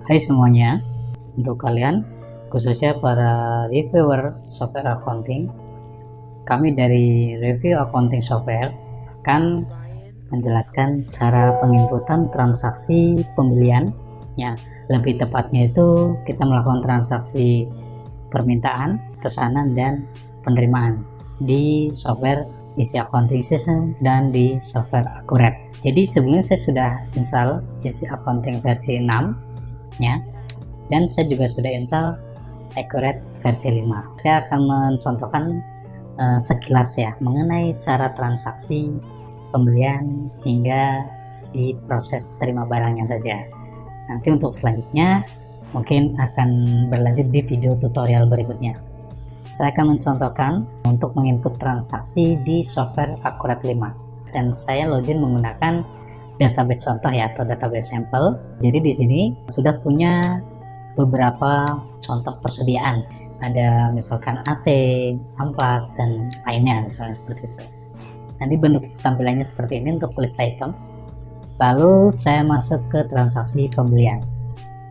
Hai semuanya, untuk kalian, khususnya para reviewer software accounting, kami dari Review Accounting Software akan menjelaskan cara penginputan transaksi pembelian. Ya, lebih tepatnya itu kita melakukan transaksi permintaan, pesanan, dan penerimaan di software Easy Accounting System dan di software Accurate. Jadi sebelumnya saya sudah install Easy Accounting versi 6 ya, dan saya juga sudah install Accurate versi 5. Saya akan mencontohkan sekilas ya mengenai cara transaksi pembelian hingga di proses terima barangnya saja. Nanti untuk selanjutnya mungkin akan berlanjut di video tutorial berikutnya. Saya akan mencontohkan untuk menginput transaksi di software Accurate 5, dan saya login menggunakan database contoh ya, atau database sampel. Jadi di sini sudah punya beberapa contoh persediaan. Ada misalkan AC, amplas, dan lainnya misalnya seperti itu. Nanti bentuk tampilannya seperti ini untuk list item. Lalu saya masuk ke transaksi pembelian.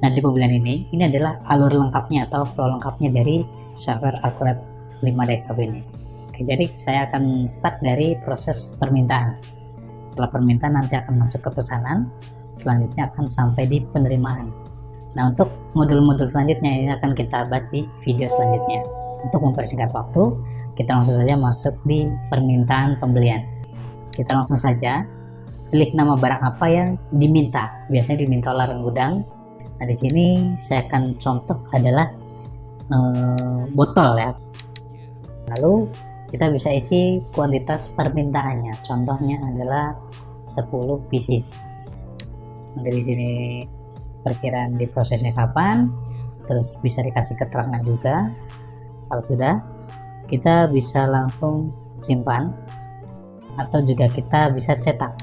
Nah, di pembelian ini adalah alur lengkapnya atau flow lengkapnya dari software Accurate 5 desktop ini. Oke, jadi saya akan start dari proses permintaan. Setelah permintaan nanti akan masuk ke pesanan, selanjutnya akan sampai di penerimaan. Nah, untuk modul-modul selanjutnya ini akan kita bahas di video selanjutnya. Untuk mempersingkat waktu, kita langsung saja masuk di permintaan pembelian. Kita langsung saja pilih nama barang apa yang diminta. Biasanya diminta oleh gudang. Nah, di sini saya akan contoh adalah botol ya. Lalu kita bisa isi kuantitas permintaannya. Contohnya adalah 10 pieces. Nanti di sini perkiraan diprosesnya kapan, terus bisa dikasih keterangan juga. Kalau sudah, kita bisa langsung simpan atau juga kita bisa cetak.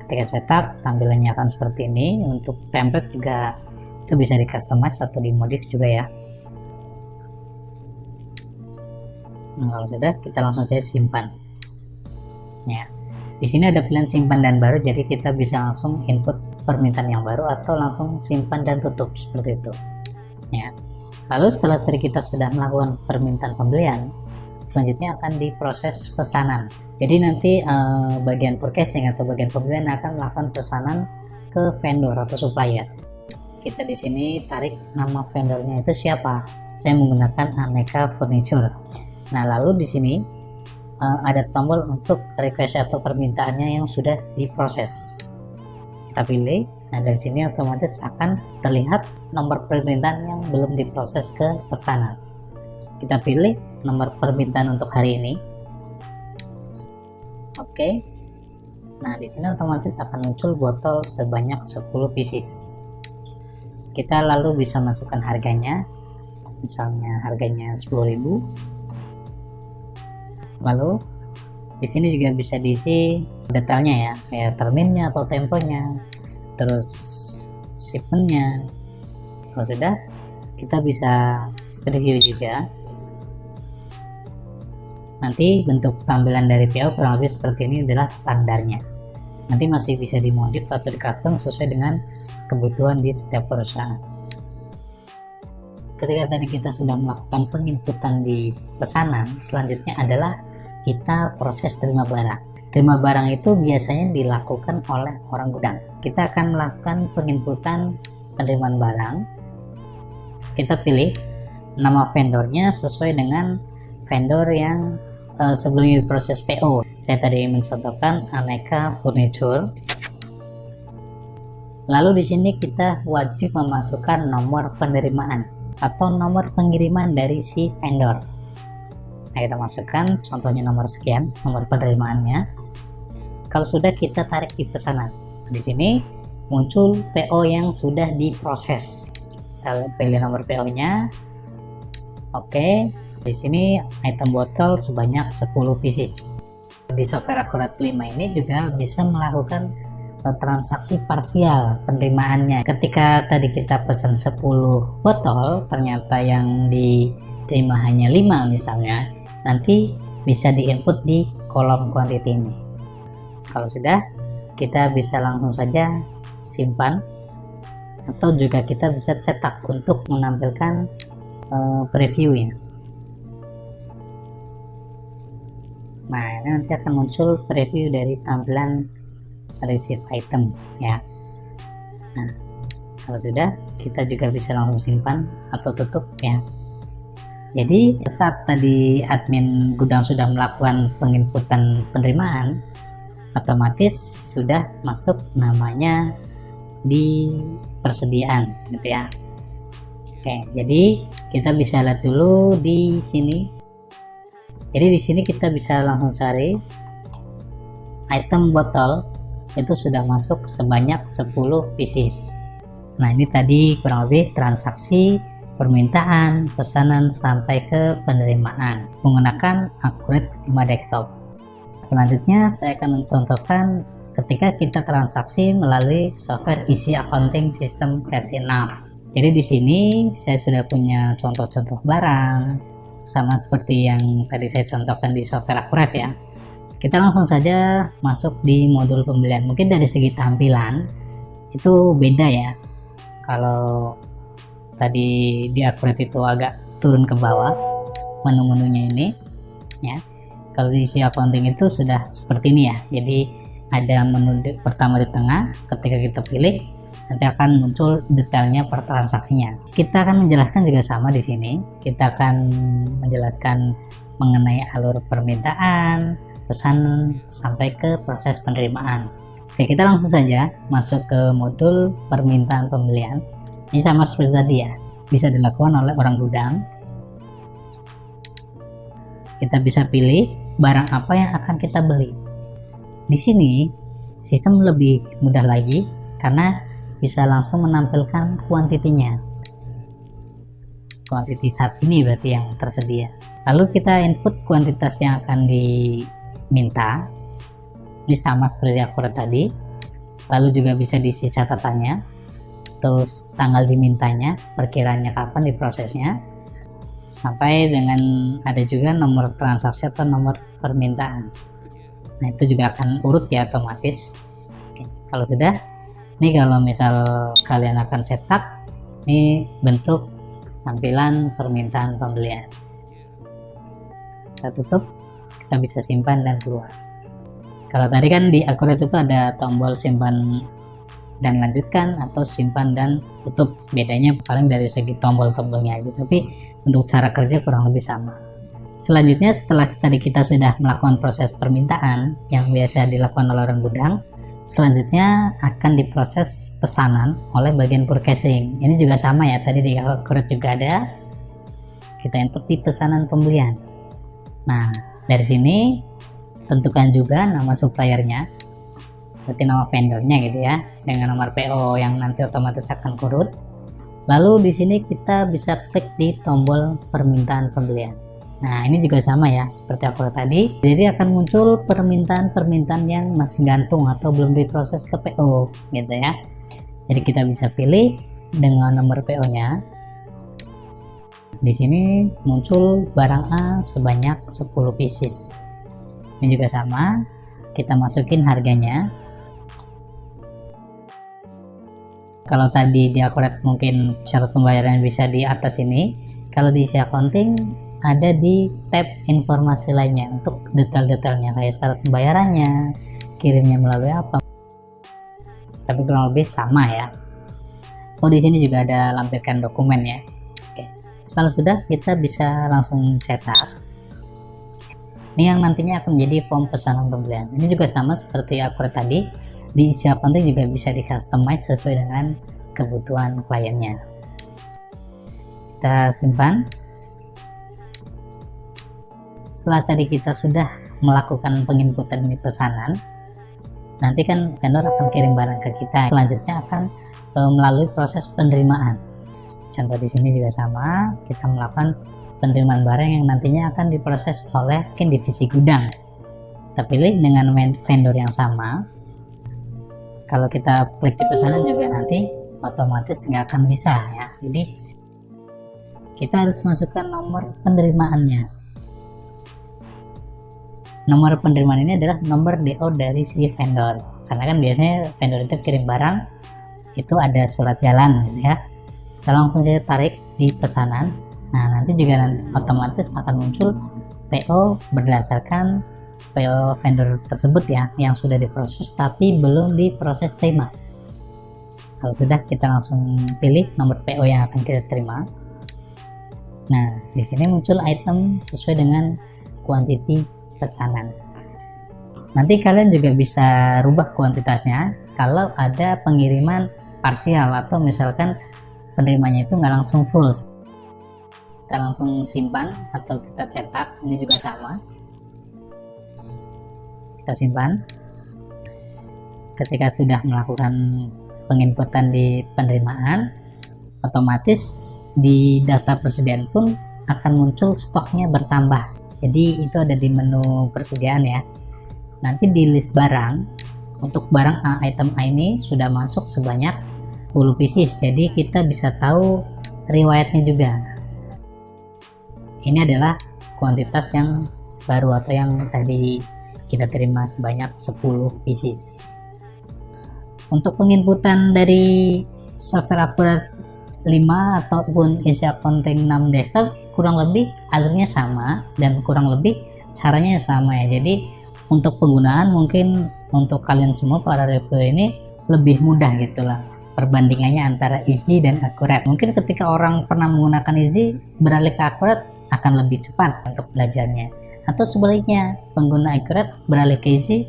Ketika cetak, tampilannya akan seperti ini. Untuk template juga itu bisa di customize atau dimodif juga ya. Nah, kalau sudah, kita langsung saja simpan. Ya, di sini ada pilihan simpan dan baru, jadi kita bisa langsung input permintaan yang baru atau langsung simpan dan tutup seperti itu. Ya, lalu setelah tadi kita sudah melakukan permintaan pembelian, selanjutnya akan diproses pesanan. Jadi nanti bagian purchasing atau bagian pembelian akan melakukan pesanan ke vendor atau supplier. Kita di sini tarik nama vendornya itu siapa. Saya menggunakan Aneka Furniture. Nah, lalu di sini ada tombol untuk request atau permintaannya yang sudah diproses. Kita pilih. Nah, dari sini otomatis akan terlihat nomor permintaan yang belum diproses ke pesanan. Kita pilih nomor permintaan untuk hari ini. Oke. Nah, di sini otomatis akan muncul botol sebanyak 10 pieces. Kita lalu bisa masukkan harganya. Misalnya harganya 10.000. Lalu di sini juga bisa diisi detailnya ya, kayak terminnya atau temponya, terus shipmentnya. Kalau sudah, kita bisa review juga. Nanti bentuk tampilan dari PO kurang lebih seperti ini adalah standarnya. Nanti masih bisa dimodif atau di custom sesuai dengan kebutuhan di setiap perusahaan. Ketika tadi kita sudah melakukan penginputan di pesanan, selanjutnya adalah kita proses terima barang. Terima barang itu biasanya dilakukan oleh orang gudang. Kita akan melakukan penginputan penerimaan barang. Kita pilih nama vendornya sesuai dengan vendor yang sebelumnya diproses PO. Saya tadi mencontohkan Aneka Furniture. Lalu di sini kita wajib memasukkan nomor penerimaan atau nomor pengiriman dari si vendor. Nah, kita masukkan contohnya nomor sekian, nomor penerimaannya. Kalau sudah, kita tarik di pesanan. Di sini muncul PO yang sudah diproses. Kita pilih nomor PO-nya. Oke, di sini item botol sebanyak 10 pieces. Di software Accurate 5 ini juga bisa melakukan transaksi parsial penerimaannya. Ketika tadi kita pesan 10 botol, ternyata yang diterima hanya 5 misalnya, nanti bisa diinput di kolom quantity ini. Kalau sudah, kita bisa langsung saja simpan, atau juga kita bisa cetak untuk menampilkan previewnya. Nah, ini nanti akan muncul preview dari tampilan receive item ya. Nah, kalau sudah, kita juga bisa langsung simpan atau tutup ya. Jadi saat tadi admin gudang sudah melakukan penginputan penerimaan, otomatis sudah masuk namanya di persediaan gitu ya. Oke, jadi kita bisa lihat dulu di sini. Jadi di sini kita bisa langsung cari item botol, itu sudah masuk sebanyak 10 pieces. Nah, ini tadi kurang lebih transaksi, permintaan, pesanan sampai ke penerimaan menggunakan Accurate 5 Desktop. Selanjutnya saya akan mencontohkan ketika kita transaksi melalui software Easy Accounting System versi 6. Jadi di sini saya sudah punya contoh-contoh barang sama seperti yang tadi saya contohkan di software Accurate ya. Kita langsung saja masuk di modul pembelian. Mungkin dari segi tampilan itu beda ya. Kalau tadi di Accurate itu agak turun ke bawah menu-menunya ini ya. Kalau di Easy Accounting itu sudah seperti ini ya. Jadi ada menu pertama di tengah, ketika kita pilih nanti akan muncul detailnya per transaksinya. Kita akan menjelaskan juga sama di sini. Kita akan menjelaskan mengenai alur permintaan, pesanan sampai ke proses penerimaan. Oke, kita langsung saja masuk ke modul permintaan pembelian. Ini sama seperti tadi ya, bisa dilakukan oleh orang gudang. Kita bisa pilih barang apa yang akan kita beli. Di sini sistem lebih mudah lagi karena bisa langsung menampilkan kuantitinya. Kuantiti saat ini berarti yang tersedia. Lalu kita input kuantitas yang akan diminta. Ini sama seperti Accurate tadi. Lalu juga bisa diisi catatannya, terus tanggal dimintanya, perkiraannya kapan diprosesnya, sampai dengan ada juga nomor transaksi atau nomor permintaan. Nah, itu juga akan urut ya otomatis. Oke, kalau sudah, ini kalau misal kalian akan cetak, ini bentuk tampilan permintaan pembelian. Kita tutup, kita bisa simpan dan keluar. Kalau tadi kan di Accurate itu ada tombol simpan dan lanjutkan atau simpan dan tutup. Bedanya paling dari segi tombol-tombolnya aja, tapi untuk cara kerja kurang lebih sama. Selanjutnya setelah tadi kita sudah melakukan proses permintaan yang biasa dilakukan oleh orang gudang, selanjutnya akan diproses pesanan oleh bagian purchasing. Ini juga sama ya, tadi di Accurate juga ada. Kita input di pesanan pembelian. Nah, dari sini tentukan juga nama suppliernya, berarti nama vendornya gitu ya, dengan nomor PO yang nanti otomatis akan kurut. Lalu di sini kita bisa klik di tombol permintaan pembelian. Nah, ini juga sama ya, seperti Accurate tadi. Jadi akan muncul permintaan-permintaan yang masih gantung atau belum diproses ke PO gitu ya. Jadi kita bisa pilih dengan nomor PO-nya. Di sini muncul barang A sebanyak 10 pieces. Ini juga sama, kita masukin harganya. Kalau tadi di Accurate mungkin syarat pembayaran bisa di atas ini, kalau di Easy Accounting ada di tab informasi lainnya untuk detail-detailnya kayak syarat pembayarannya, kirimnya melalui apa. Tapi kurang lebih sama ya. Oh, di sini juga ada lampirkan dokumen ya. Oke. Kalau sudah, kita bisa langsung cetak. Ini yang nantinya akan menjadi form pesanan pembelian. Ini juga sama seperti Accurate tadi. Di Easy Accounting juga bisa di customize sesuai dengan kebutuhan kliennya. Kita simpan. Setelah tadi kita sudah melakukan penginputan di pesanan, nanti kan vendor akan kirim barang ke kita. Selanjutnya akan melalui proses penerimaan. Contoh di sini juga sama, kita melakukan penerimaan barang yang nantinya akan diproses oleh divisi gudang. Kita pilih dengan vendor yang sama. Kalau kita klik di pesanan juga nanti otomatis nggak akan bisa ya. Jadi kita harus masukkan nomor penerimaannya. Nomor penerimaan ini adalah nomor DO dari si vendor, karena kan biasanya vendor itu kirim barang itu ada surat jalan gitu ya. Kita langsung saja tarik di pesanan. Nah, nanti juga otomatis akan muncul PO berdasarkan PO vendor tersebut ya, yang sudah diproses tapi belum diproses terima. Kalau sudah, kita langsung pilih nomor PO yang akan kita terima. Nah, di sini muncul item sesuai dengan kuantiti pesanan. Nanti kalian juga bisa rubah kuantitasnya kalau ada pengiriman parsial atau misalkan penerimanya itu nggak langsung full. Kita langsung simpan atau kita cetak, ini juga sama. Kita simpan. Ketika sudah melakukan penginputan di penerimaan, otomatis di daftar persediaan pun akan muncul stoknya bertambah. Jadi itu ada di menu persediaan ya. Nanti di list barang, untuk barang item A ini sudah masuk sebanyak 10 pieces, jadi kita bisa tahu riwayatnya juga. Ini adalah kuantitas yang baru atau yang tadi kita terima sebanyak 10 pieces. Untuk penginputan dari software akurat 5 ataupun easy accounting 6 desktop kurang lebih alurnya sama dan kurang lebih caranya sama ya. Jadi untuk penggunaan mungkin untuk kalian semua para reviewer ini lebih mudah gitulah perbandingannya antara easy dan akurat. Mungkin ketika orang pernah menggunakan easy beralih ke akurat akan lebih cepat untuk belajarnya, atau sebaliknya pengguna akurat beralih ke easy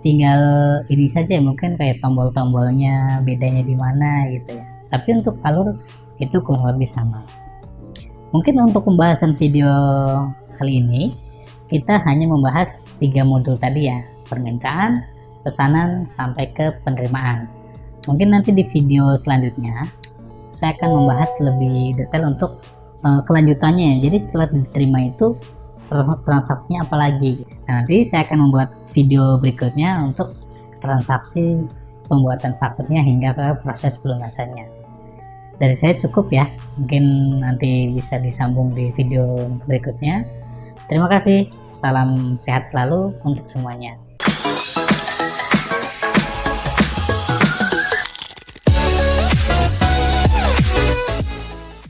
tinggal ini saja, mungkin kayak tombol-tombolnya bedanya di mana gitu ya. Tapi untuk alur itu kurang lebih sama. Mungkin untuk pembahasan video kali ini kita hanya membahas 3 modul tadi ya, permintaan, pesanan, sampai ke penerimaan. Mungkin nanti di video selanjutnya saya akan membahas lebih detail untuk kelanjutannya. Jadi setelah diterima itu transaksinya apa lagi. Nah, nanti saya akan membuat video berikutnya untuk transaksi pembuatan fakturnya hingga ke proses pelunasannya. Dari saya cukup ya, mungkin nanti bisa disambung di video berikutnya. Terima kasih, salam sehat selalu untuk semuanya.